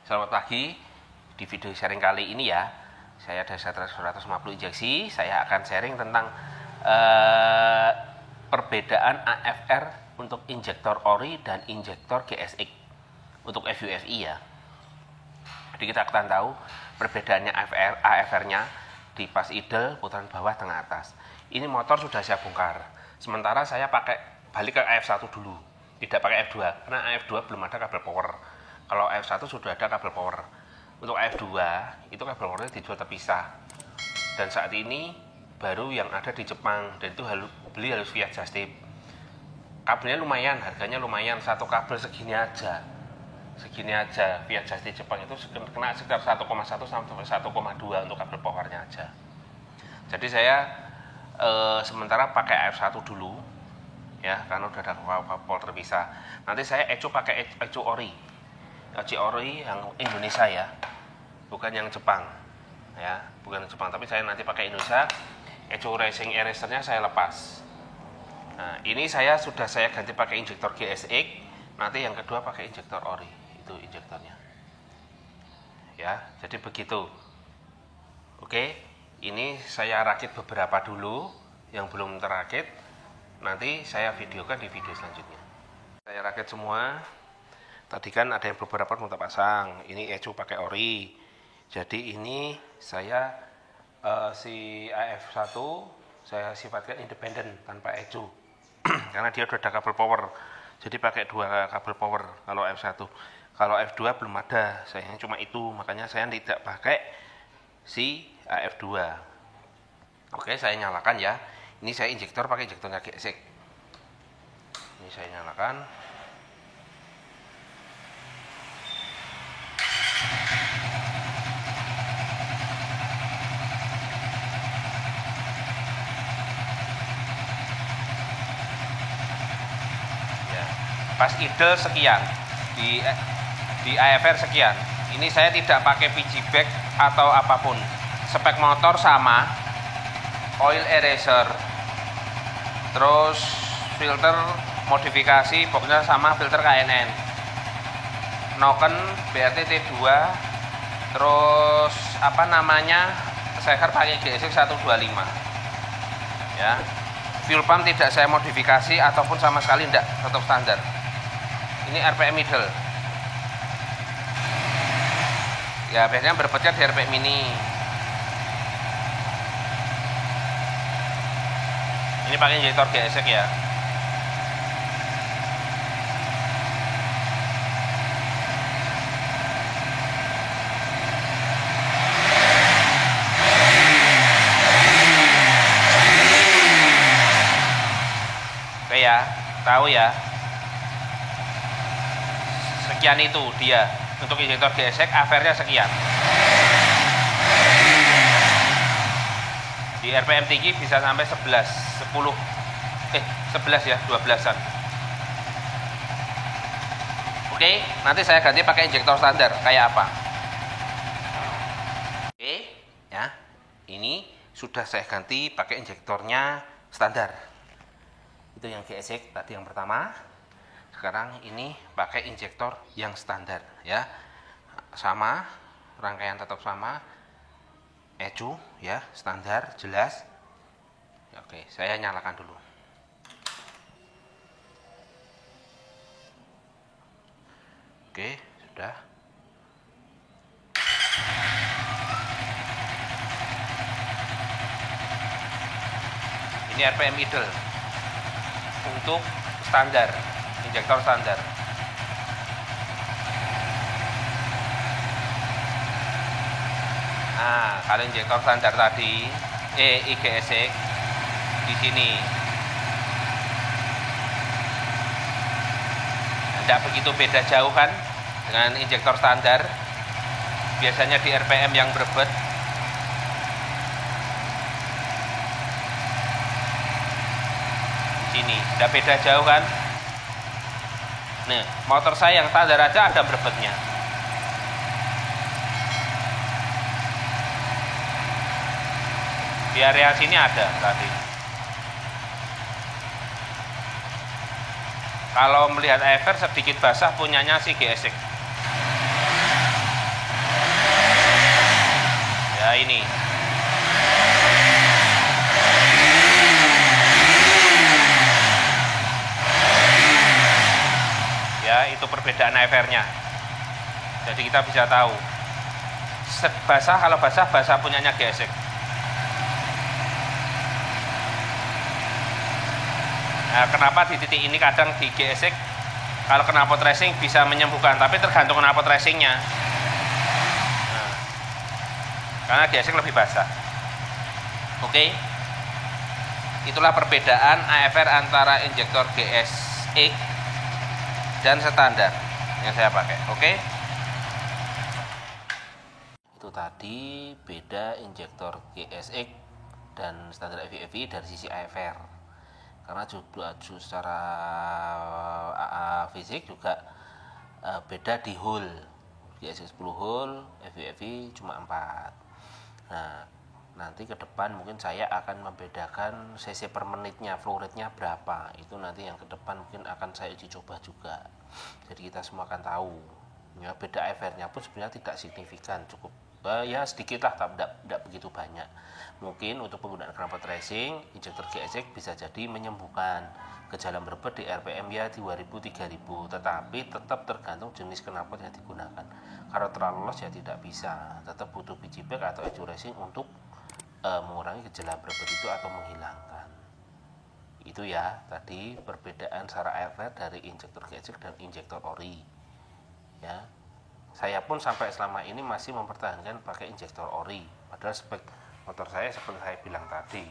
Selamat pagi. Di video sharing kali ini ya, saya ada 150 injeksi. Saya akan sharing tentang perbedaan AFR untuk injektor ori dan injektor GSX untuk FUFI ya. Jadi kita akan tahu perbedaannya AFR-nya di pas idle, putaran bawah, tengah, atas. Ini motor sudah saya bongkar. Sementara saya balik ke AF1 dulu, tidak pakai F2 karena AF2 belum ada kabel power. Kalau AF1 sudah ada kabel power. Untuk AF2 itu kabel powernya dijual terpisah. Dan saat ini baru yang ada di Jepang, dan itu beli harus via just tip. Kabelnya lumayan, harganya lumayan, satu kabel segini aja via just tip Jepang itu kena sekitar 1,1 sampai 1,2 untuk kabel powernya aja. Jadi saya sementara pakai AF1 dulu ya, karena udah ada kabel power terpisah. Nanti saya eco pakai eco ori yang Indonesia ya, bukan yang Jepang ya, bukan Jepang, tapi saya nanti pakai Indonesia. Eco racing erasernya saya lepas. Nah, ini saya ganti pakai injektor GSX. Nanti yang kedua pakai injektor ori, itu injektornya ya. Jadi begitu. Oke, ini saya rakit beberapa dulu, yang belum terakit nanti saya videokan di video selanjutnya. Saya rakit semua. Tadi kan ada yang beberapa mau tak pasang. Ini eco pakai ori. Jadi ini saya si AF1 saya sifatkan independen tanpa eco. Karena dia sudah ada kabel power. Jadi pakai 2 kabel power kalau F1. Kalau F2 belum ada, saya cuma itu. Makanya saya tidak pakai si AF2. Oke, saya nyalakan ya. Ini saya injektor pakai injektornya GSX. Ini saya nyalakan. Pas idle sekian, di AFR sekian. Ini saya tidak pakai PG bag atau apapun. Spek motor sama, oil eraser, terus filter modifikasi, pokoknya sama filter KNN. Noken BRT-T2, terus seher pakai GSX 125 ya. Fuel pump tidak saya modifikasi ataupun sama sekali tidak, tetap standar. Ini RPM middle ya, biasanya berpecah di RPM mini. Ini pakai injektor GSX ya. Oke ya, tahu ya. Sekian itu dia untuk injektor GSX, AFR-nya sekian. Di RPM tinggi bisa sampai 11 ya, 12-an. Oke, nanti saya ganti pakai injektor standar kayak apa. Oke, ya. Ini sudah saya ganti pakai injektornya standar. Itu yang GSX tadi yang pertama. Sekarang ini pakai injektor yang standar ya, sama, rangkaian tetap sama, ecu ya, standar, jelas. Oke, saya nyalakan dulu. Oke, sudah. Ini RPM idle untuk standar, injektor standar. Nah, kalau injektor standar tadi, IGSX di sini tidak begitu beda jauh kan dengan injektor standar. Biasanya di RPM yang berbet. Di sini tidak beda jauh kan. Nah, motor saya yang standar aja ada berbetnya. Di area sini ada tadi. Kalau melihat AFR sedikit basah punyanya si GSX. perbedaan AFR-nya. Jadi kita bisa tahu basah, kalau basah punyanya GSX. Nah, kenapa di titik ini kadang di GSX kalau knalpot racing bisa menyembuhkan, tapi tergantung knalpot racingnya. Nah, karena GSX lebih basah. Oke, itulah perbedaan AFR antara injektor GSX dan standar yang saya pakai. Oke, itu tadi beda injektor GSX dan standar FI dari sisi AFR. Karena juga secara fisik juga beda di hole. GSX 10 hole, FI cuma 4. Nah, nanti ke depan mungkin saya akan membedakan cc per menitnya, flow rate-nya berapa. Itu nanti yang ke depan mungkin akan saya uji coba juga. Jadi kita semua akan tahu. Ya, beda AFR-nya pun sebenarnya tidak signifikan, cukup ya sedikit lah, tapi tidak begitu banyak. Mungkin untuk penggunaan knalpot racing, injektor GSX bisa jadi menyembuhkan gejala berbet di RPM ya 2000-3000, tetapi tetap tergantung jenis knalpot yang digunakan. Kalau terlalu los ya tidak bisa, tetap butuh biji bag atau ecu racing untuk mengurangi gejala berbet itu atau menghilangkan. Itu ya tadi perbedaan secara AFR dari injektor GSX dan injektor ori. Ya, saya pun sampai selama ini masih mempertahankan pakai injektor ori, padahal spek motor saya seperti saya bilang tadi.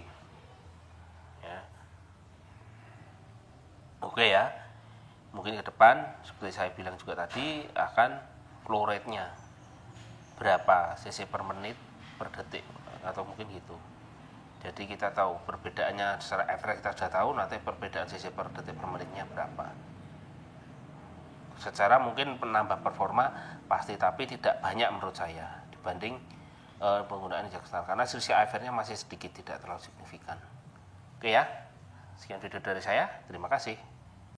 Ya, oke ya, mungkin ke depan seperti saya bilang juga tadi akan flow rate-nya berapa cc per menit per detik atau mungkin gitu. Jadi kita tahu perbedaannya secara average, kita sudah tahu nanti perbedaan cc per detik per menitnya berapa. Secara mungkin penambah performa pasti, tapi tidak banyak menurut saya dibanding penggunaan injektor, karena selisih AFR-nya masih sedikit, tidak terlalu signifikan. Oke ya, sekian video dari saya, terima kasih.